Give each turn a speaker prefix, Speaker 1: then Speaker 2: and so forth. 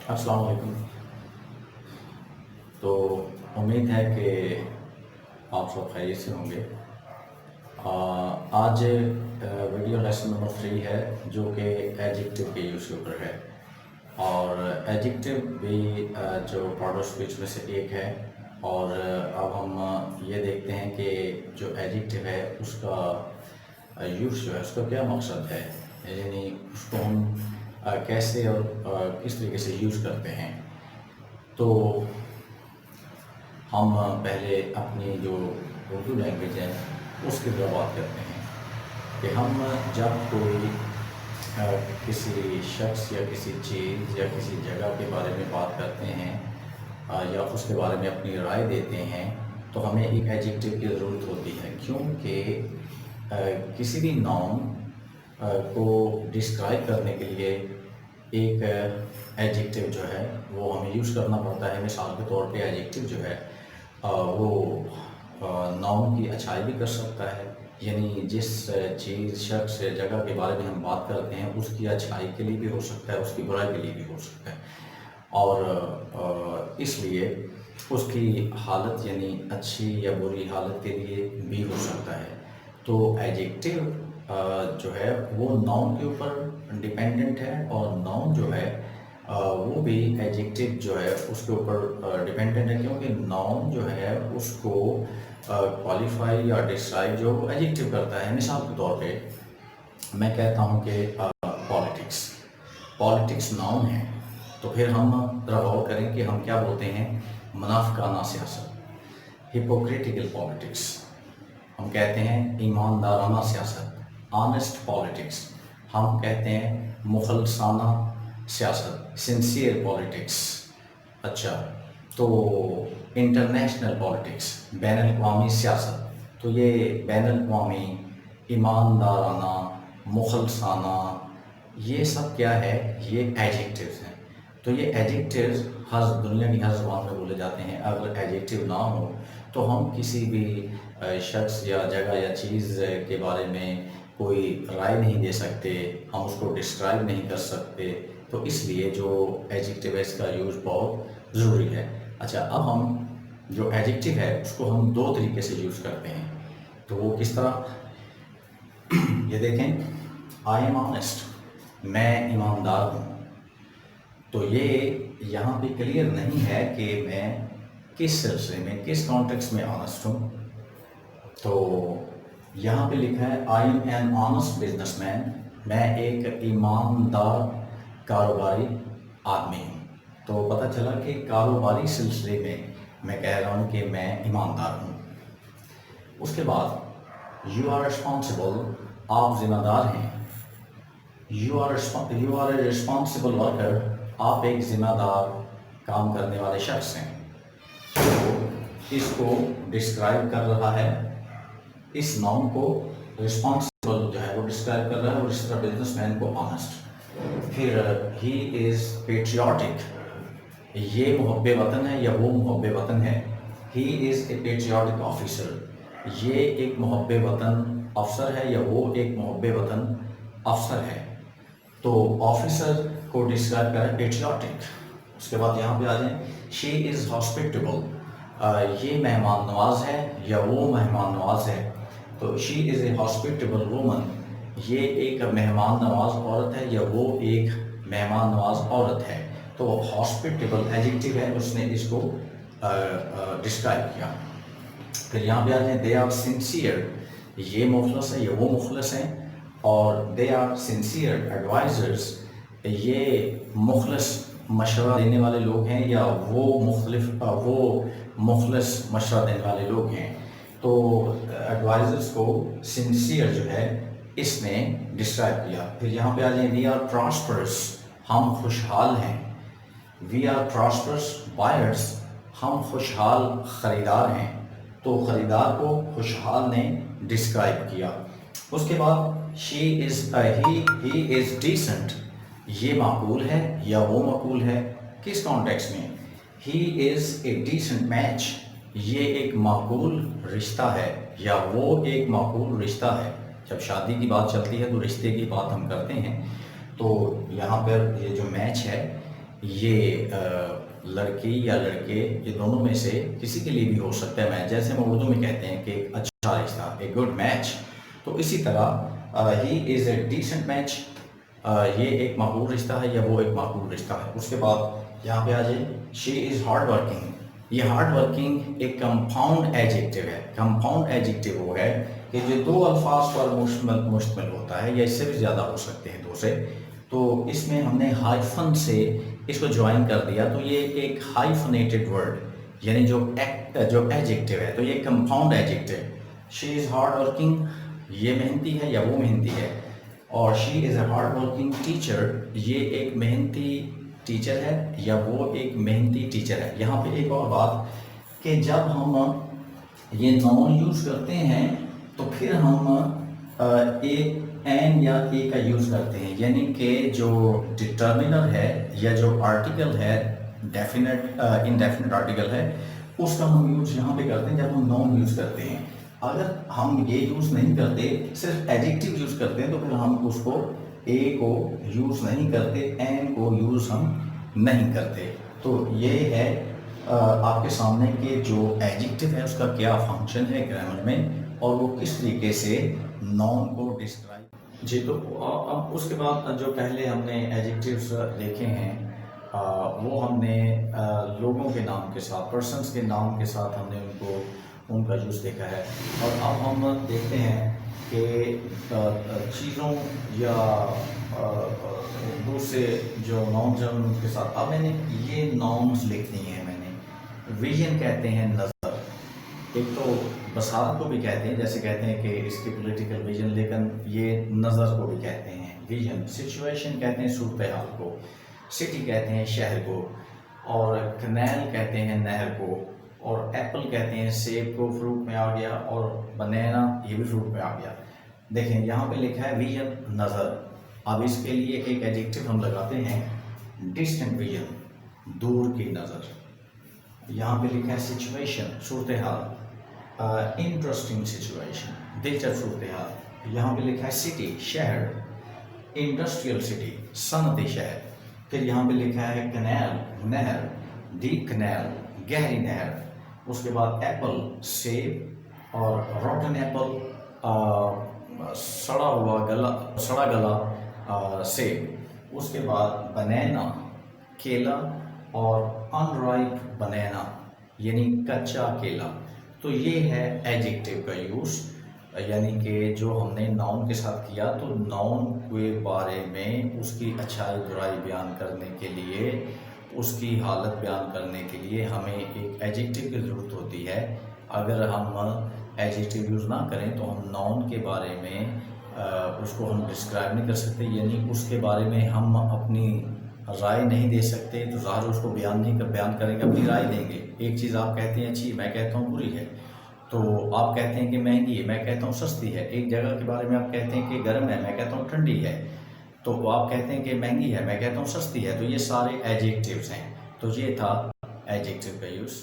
Speaker 1: अस्सलाम वालेकुम। तो उम्मीद है कि आप सब खैरियत से होंगे। आज वीडियो लेसन नंबर 3 है जो कि एडजेक्टिव के यूज़ के ऊपर है, और एडजेक्टिव भी जो पार्ट ऑफ स्पीच में से एक है। और अब हम ये देखते हैं कि जो एडजेक्टिव है उसका यूज़ जो है उसका क्या मकसद है, यानी उसको हम कैसे और किस तरीके से यूज़ करते हैं। तो हम पहले अपनी जो उर्दू लैंग्वेज है उसकी तरफ बात करते हैं कि हम जब कोई किसी शख्स या किसी चीज़ या किसी जगह के बारे में बात करते हैं या उसके बारे में अपनी राय देते हैं, तो हमें एक एडजेक्टिव की ज़रूरत होती है, क्योंकि किसी भी नाउन को डिस्क्राइब करने के लिए एक एडजेक्टिव जो है वो हमें यूज़ करना पड़ता है। मिसाल के तौर पे एडजेक्टिव जो है वो नाउन की अच्छाई भी कर सकता है, यानी जिस चीज़ शख्स जगह के बारे में हम बात करते हैं उसकी अच्छाई के लिए भी हो सकता है, उसकी बुराई के लिए भी हो सकता है, और इसलिए उसकी हालत यानी अच्छी या बुरी हालत के लिए भी हो सकता है। तो एडजेक्टिव जो है वो नाउन के ऊपर डिपेंडेंट है, और नाउन जो है वो भी एडजेक्टिव जो है उसके ऊपर डिपेंडेंट है, क्योंकि नाउन जो है उसको क्वालिफाई या डिस्क्राइब जो एडजेक्टिव करता है। मिसाल के तौर पे मैं कहता हूँ कि पॉलिटिक्स नाउन है, तो फिर हम ज़रा गौर करें कि हम क्या बोलते हैं। मुनाफिकाना सियासत, हिपोक्रिटिकल पॉलिटिक्स। हम कहते हैं ईमानदाराना सियासत, ऑनेस्ट पॉलिटिक्स। हम कहते हैं मुखलसाना सियासत, सिंसियर पॉलिटिक्स। अच्छा, तो इंटरनेशनल पॉलिटिक्स, बैनुल-अक़वामी सियासत। तो ये बैनुल-अक़वामी, ईमानदाराना, मुखलसाना, ये सब क्या है, ये एडजेक्टिव्स हैं। तो ये एडजेक्टिव्स हर दुनिया की हर ज़बान में बोले जाते हैं। अगर एडजेक्टिव ना हो तो हम किसी भी शख्स या जगह या चीज़ के बारे में कोई राय नहीं दे सकते, हम उसको डिस्क्राइब नहीं कर सकते। तो इसलिए जो एडजेक्टिव है इसका यूज़ बहुत ज़रूरी है। अच्छा, अब हम जो एडजेक्टिव है उसको हम दो तरीके से यूज़ करते हैं। तो वो किस तरह, ये देखें, आई एम ऑनेस्ट, मैं ईमानदार हूँ। तो ये यहाँ पे क्लियर नहीं है कि मैं किस सिलसिले में, किस कॉन्टेक्स्ट में ऑनेस्ट हूँ। तो यहाँ पे लिखा है I am an honest businessman, मैं एक ईमानदार कारोबारी आदमी हूँ। तो पता चला कि कारोबारी सिलसिले में मैं कह रहा हूँ कि मैं ईमानदार हूँ। उसके बाद यू आर रिस्पॉन्सिबल, आप जिम्मेदार हैं। You are a responsible worker, आप एक जिम्मेदार काम करने वाले शख्स हैं। तो इसको डिस्क्राइब कर रहा है, इस नाउन को रिस्पॉन्सिबल जो है वो डिस्क्राइब कर रहा है, और इस तरह बिजनेसमैन को ऑनेस्ट। फिर ही इज़ पेट्रियाटिक, ये मुहब्बे वतन है या वो मुहब्बे वतन है। ही इज़ ए पेट्रियाटिक ऑफिसर, ये एक मुहब्बे वतन अफसर है या वो एक मुहब्बे वतन अफसर है। तो ऑफिसर को डिस्क्राइब कर रहा है पेट्रियाटिक। उसके बाद यहाँ पे आ जाए, शी इज़ हॉस्पिटेबल, ये मेहमान नवाज है या वो मेहमान नवाज है। तो she is a hospitable woman, ये एक मेहमान नवाज औरत है या वो एक मेहमान नवाज औरत है। तो हॉस्पिटेबल एडजेक्टिव है, उसने इसको डिस्क्राइब किया। फिर यहाँ पे आ जाए, दे आर सिंसियर, ये मुखलस है या वो मुखलस हैं। और दे आर सिंसियर एडवाइज़र्स, ये मुखलस मशवरा देने वाले लोग हैं या वो मुखलस मशवरा देने वाले लोग हैं। तो एडवाइज़र्स को सिंसियर जो है इसने डिस्क्राइब किया। फिर यहाँ पे आ जाए, वी आर प्रॉस्परस, हम खुशहाल हैं। वी आर प्रॉस्परस बायर्स, हम खुशहाल ख़रीदार हैं। तो ख़रीदार को खुशहाल ने डिस्क्राइब किया। उसके बाद she is he is decent, ये माकूल है या वो माकूल है, किस कॉन्टेक्स्ट में। He is a decent match, ये एक माकूल रिश्ता है या वो एक माकूल रिश्ता है। जब शादी की बात चलती है तो रिश्ते की बात हम करते हैं। तो यहाँ पर ये जो मैच है یہ لڑکی یا لڑکے یہ دونوں میں سے کسی کے لیے بھی ہو سکتا ہے میچ، جیسے ہم اردو میں کہتے ہیں کہ اچھا رشتہ، اے گڈ میچ، تو اسی طرح ہی از اے ڈیسنٹ میچ، یہ ایک معقول رشتہ ہے یا وہ ایک معقول رشتہ ہے۔ اس کے بعد یہاں پہ آ جائے، شی از ہارڈ ورکنگ، یہ ہارڈ ورکنگ ایک کمپاؤنڈ ایجیکٹو ہے۔ کمپاؤنڈ ایجیکٹو وہ ہے کہ جو دو الفاظ پر مشتمل ہوتا ہے، یا اس سے بھی زیادہ ہو سکتے ہیں دو سے، تو اس میں ہم نے ہائفن سے اس کو جوائن کر دیا، تو یہ ایک ہائفنیٹڈ ورڈ، یعنی جو ایجیکٹو ہے، تو یہ compound adjective, she is hard working, یہ محنتی ہے یا وہ محنتی ہے، اور شی از اے ہارڈ ورکنگ ٹیچر، یہ ایک محنتی ٹیچر ہے یا وہ ایک محنتی ٹیچر ہے۔ یہاں پہ ایک اور بات کہ جب ہم یہ ناؤن یوز کرتے ہیں تو پھر ہم ایک این یا اے کا یوز کرتے ہیں، یعنی کہ جو ڈٹرمنر ہے یا جو آرٹیکل ہے، ڈیفینٹ انڈیفینٹ آرٹیکل ہے، اس کا ہم یوز یہاں پہ کرتے ہیں جب ہم ناؤن یوز کرتے ہیں۔ اگر ہم یہ یوز نہیں کرتے، صرف ایڈجیکٹو یوز کرتے ہیں، تو پھر ہم اس کو اے کو یوز نہیں کرتے، این کو یوز ہم نہیں کرتے۔ تو یہ ہے آپ کے سامنے کہ جو ایڈجیکٹو ہے اس کا کیا فنکشن ہے گرامر میں، اور وہ کس طریقے سے ناؤن کو ڈسکرائب۔ جی، تو اب اس کے بعد جو پہلے ہم نے ایڈجیکٹیوز دیکھے ہیں، وہ ہم نے لوگوں کے نام کے ساتھ، پرسنس کے نام کے ساتھ ہم نے ان کا یوز دیکھا ہے، اور اب ہم دیکھتے ہیں کہ چیزوں یا دوسرے جو ناؤنز ہیں ان کے ساتھ اب میں نے یہ ناؤنز لکھ دی ہیں۔ میں نے ویژن کہتے ہیں نظر، ایک تو بصارت کو بھی کہتے ہیں، جیسے کہتے ہیں کہ اس کی پولیٹیکل ویژن، لیکن یہ نظر کو بھی کہتے ہیں ویژن۔ سچویشن کہتے ہیں صورتحال کو، سٹی کہتے ہیں شہر کو، اور کنیل کہتے ہیں نہر کو، اور ایپل کہتے ہیں سیب کو، فروٹ میں آ گیا، اور بنانا یہ بھی فروٹ میں آ گیا۔ دیکھیں یہاں پہ لکھا ہے ویژن نظر، اب اس کے لیے ایک ایڈجیکٹو ہم لگاتے ہیں ڈسٹنٹ ویژن، دور کی نظر۔ یہاں پہ لکھا ہے سچویشن صورتحال، انٹرسٹنگ سچویشن دلچسپ صورتحال۔ یہاں پہ لکھا ہے سٹی شہر، انڈسٹریل سٹی صنعتی شہر۔ پھر یہاں پہ لکھا ہے کنیل نہر، ڈیپ کنیل گہری نہر۔ اس کے بعد ایپل سیب، اور روٹن ایپل سڑا گلا سیب۔ اس کے بعد بنانا کیلا، اور ان رائپ بنانا یعنی کچا کیلا۔ تو یہ ہے ایڈجیکٹو کا یوز، یعنی کہ جو ہم نے ناؤن کے ساتھ کیا، تو ناؤن کے بارے میں اس کی اچھائی برائی بیان کرنے کے لیے، اس کی حالت بیان کرنے کے لیے ہمیں ایک ایڈجیکٹو کی ضرورت ہوتی ہے۔ اگر ہم ایڈجیکٹو یوز نہ کریں تو ہم ناؤن کے بارے میں اس کو ہم ڈسکرائب نہیں کر سکتے، یعنی اس کے بارے میں ہم اپنی رائے نہیں دے سکتے، تو ظاہر اس کو بیان کریں گے، اپنی رائے دیں گے۔ ایک چیز آپ کہتے ہیں اچھی، میں کہتا ہوں بری ہے، تو آپ کہتے ہیں کہ مہنگی ہے، میں کہتا ہوں سستی ہے۔ ایک جگہ کے بارے میں آپ کہتے ہیں کہ گرم ہے، میں کہتا ہوں ٹھنڈی ہے، تو آپ کہتے ہیں کہ مہنگی ہے، میں کہتا ہوں سستی ہے۔ تو یہ سارے ایڈجیکٹیوز ہیں، تو یہ تھا ایڈجیکٹو کا یوز۔